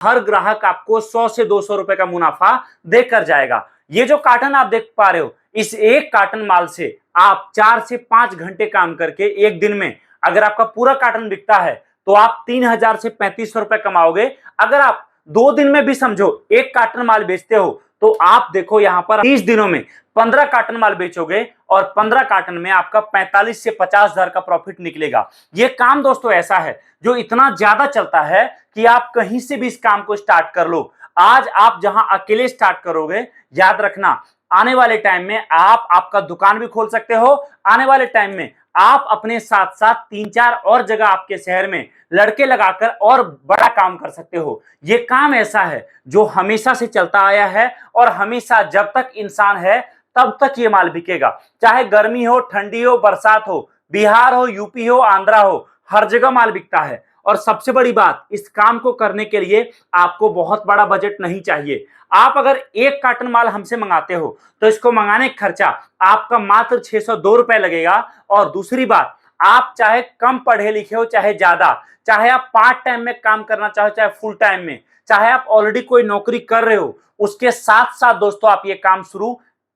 हर ग्राहक आपको 100 से 200 रुपए का मुनाफा देकर जाएगा। ये जो कार्टन आप देख पा रहे हो, इस एक कार्टन माल से आप 4 से 5 घंटे काम करके एक दिन में अगर आपका पूरा कार्टन बिकता है तो आप 3000 से 3500 रुपए कमाओगे। अगर आप 2 दिन में भी समझो एक कार्टन माल बेचते हो तो आप देखो यहां पर 30 दिनों में 15 कार्टन माल बेचोगे और 15 कार्टन में आपका 45 से 50 हजार का प्रॉफिट निकलेगा। ये काम दोस्तों ऐसा है जो इतना ज्यादा चलता है कि आप कहीं से भी इस काम को स्टार्ट कर लो। आज आप जहां अकेले स्टार्ट करोगे, याद रखना आने वाले टाइम में आप आपका दुकान भी खोल सकते हो। आने वाले टाइम में आप अपने साथ साथ 3-4 और जगह आपके शहर में लड़के लगाकर और बड़ा काम कर सकते हो। ये काम ऐसा है जो हमेशा से चलता आया है और हमेशा जब तक इंसान है तब तक ये माल बिकेगा। चाहे गर्मी हो, ठंडी हो, बरसात हो, बिहार हो, यूपी हो, आंध्रा हो, हर जगह माल बिकता है। और सबसे बड़ी बात, इस काम को करने के लिए आपको बहुत बड़ा बजट नहीं चाहिए। आप अगर एक कार्टन माल हमसे मंगाते हो तो इसको मंगाने का खर्चा आपका मात्र 602 रुपए लगेगा। और दूसरी बात, आप चाहे कम पढ़े लिखे हो चाहे ज्यादा, चाहे आप पार्ट टाइम में काम करना चाहो चाहे फुल टाइम में, चाहे आप ऑलरेडी कोई नौकरी कर रहे हो, उसके साथ साथ दोस्तों आप ये काम शुरू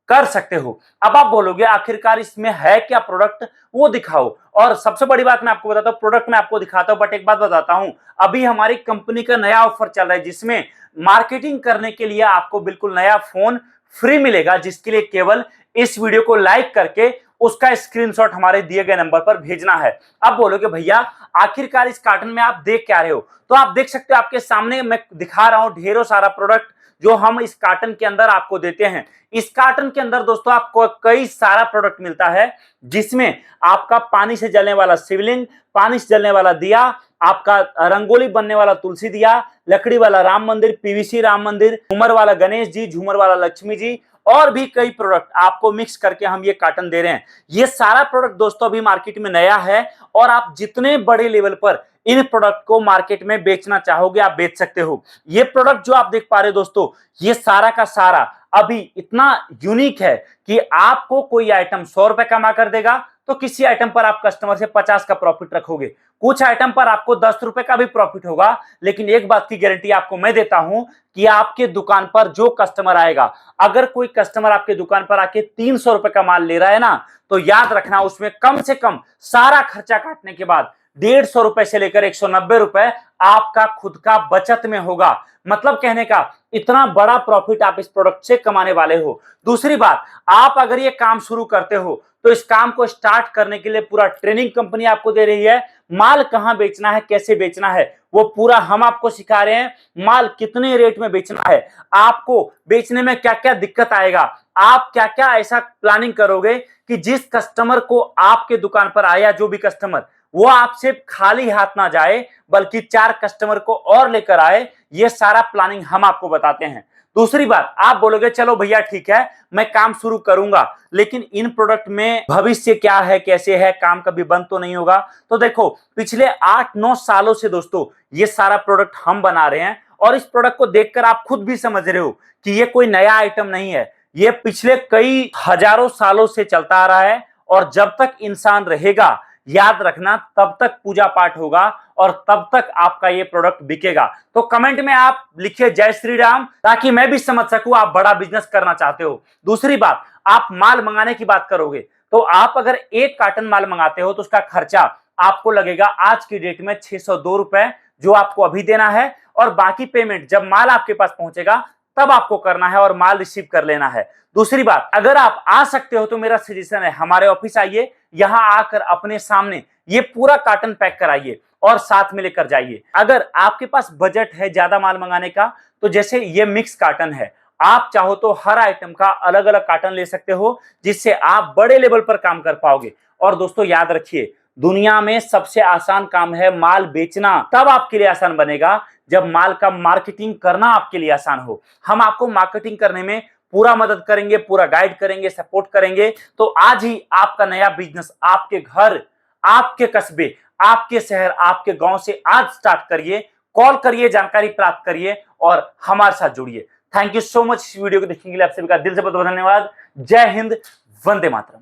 कर सकते हो। अब आप बोलोगे आखिरकार इसमें है क्या प्रोडक्ट, वो दिखाओ। और सबसे बड़ी बात मैं आपको बताता हूं, प्रोडक्ट मैं आपको दिखाता हूं, बट एक बात बताता हूं, अभी हमारी कंपनी का नया ऑफर चल रहा है जिसमें मार्केटिंग करने के लिए आपको बिल्कुल नया फोन फ्री मिलेगा, जिसके लिए केवल इस वीडियो को लाइक करके उसका स्क्रीनशॉट हमारे दिए गए नंबर पर भेजना है। अब बोलोगे भैया आखिरकार इस कार्टन में आप देख क्या रहे हो, तो आप देख सकते हो आपके सामने मैं दिखा रहा हूं ढेरों सारा प्रोडक्ट जो हम इस कार्टन के अंदर आपको देते हैं। इस कार्टन के अंदर दोस्तों आपको कई सारा प्रोडक्ट मिलता है जिसमें आपका पानी से जलने वाला शिवलिंग, पानी से जलने वाला दिया, आपका रंगोली बनने वाला तुलसी दिया, लकड़ी वाला राम मंदिर, पीवीसी राम मंदिर, झूमर वाला गणेश जी, झूमर वाला लक्ष्मी जी, और भी कई प्रोडक्ट आपको मिक्स करके हम ये कार्टन दे रहे हैं। ये सारा प्रोडक्ट दोस्तों अभी मार्केट में नया है और आप जितने बड़े लेवल पर इन प्रोडक्ट को मार्केट में बेचना चाहोगे आप बेच सकते हो। ये प्रोडक्ट जो आप देख पा रहे हो दोस्तों, ये सारा का सारा अभी इतना यूनिक है कि आपको कोई आइटम 100 रुपए कमा कर देगा तो किसी आइटम पर आप कस्टमर से 50 का प्रॉफिट रखोगे, कुछ आइटम पर आपको 10 रुपए का भी प्रॉफिट होगा। लेकिन एक बात की गारंटी आपको मैं देता हूं कि आपके दुकान पर जो कस्टमर आएगा, अगर कोई कस्टमर आपके दुकान पर आके 300 रुपए का माल ले रहा है ना, तो याद रखना उसमें कम से कम सारा खर्चा काटने के बाद 150 रुपए से लेकर 190 रुपए आपका खुद का बचत में होगा। मतलब कहने का इतना बड़ा प्रॉफिट आप इस प्रोडक्ट से कमाने वाले हो। दूसरी बात, आप अगर ये काम शुरू करते हो तो इस काम को स्टार्ट करने के लिए पूरा ट्रेनिंग कंपनी आपको दे रही है। माल कहां बेचना है, कैसे बेचना है, वो पूरा हम आपको सिखा रहे हैं। माल कितने रेट में बेचना है, आपको बेचने में क्या क्या दिक्कत आएगा, आप क्या क्या ऐसा प्लानिंग करोगे कि जिस कस्टमर को आपके दुकान पर आया, जो भी कस्टमर, वो आपसे खाली हाथ ना जाए बल्कि 4 कस्टमर को और लेकर आए। ये सारा प्लानिंग हम आपको बताते हैं। दूसरी बात, आप बोलोगे चलो भैया ठीक है मैं काम शुरू करूंगा, लेकिन इन प्रोडक्ट में भविष्य क्या है, कैसे है, काम कभी बंद तो नहीं होगा। तो देखो पिछले 8-9 सालों से दोस्तों ये सारा प्रोडक्ट हम बना रहे हैं और इस प्रोडक्ट को देखकर आप खुद भी समझ रहे हो कि ये कोई नया आइटम नहीं है, ये पिछले कई हजारों सालों से चलता आ रहा है। और जब तक इंसान रहेगा, याद रखना, तब तक पूजा पाठ होगा और तब तक आपका ये प्रोडक्ट बिकेगा। तो कमेंट में आप लिखिए जय श्री राम, ताकि मैं भी समझ सकूं आप बड़ा बिजनेस करना चाहते हो। दूसरी बात, आप माल मंगाने की बात करोगे तो आप अगर एक कार्टन माल मंगाते हो तो उसका खर्चा आपको लगेगा आज की डेट में 602 रुपए, जो आपको अभी देना है। और बाकी पेमेंट जब माल आपके पास पहुंचेगा तब आपको करना है और माल रिसीव कर लेना है। दूसरी बात, अगर आप आ सकते हो तो मेरा सजेशन है हमारे ऑफिस आइए, यहां आकर अपने सामने ये पूरा कार्टन पैक कराइए और साथ में लेकर जाइए। अगर आपके पास बजट है ज्यादा माल मंगाने का, तो जैसे ये मिक्स कार्टन है, आप चाहो तो हर आइटम का अलग अलग कार्टन ले सकते हो, जिससे आप बड़े लेवल पर काम कर पाओगे। और दोस्तों याद रखिए, दुनिया में सबसे आसान काम है माल बेचना। तब आपके लिए आसान बनेगा जब माल का मार्केटिंग करना आपके लिए आसान हो। हम आपको मार्केटिंग करने में पूरा मदद करेंगे, पूरा गाइड करेंगे, सपोर्ट करेंगे। तो आज ही आपका नया बिजनेस आपके घर, आपके कस्बे, आपके शहर, आपके गांव से आज स्टार्ट करिए। कॉल करिए, जानकारी प्राप्त करिए और हमारे साथ जुड़िए। थैंक यू सो मच इस वीडियो को देखने के लिए आप सभी का दिल से बहुत बहुत धन्यवाद। जय हिंद, वंदे मातरम।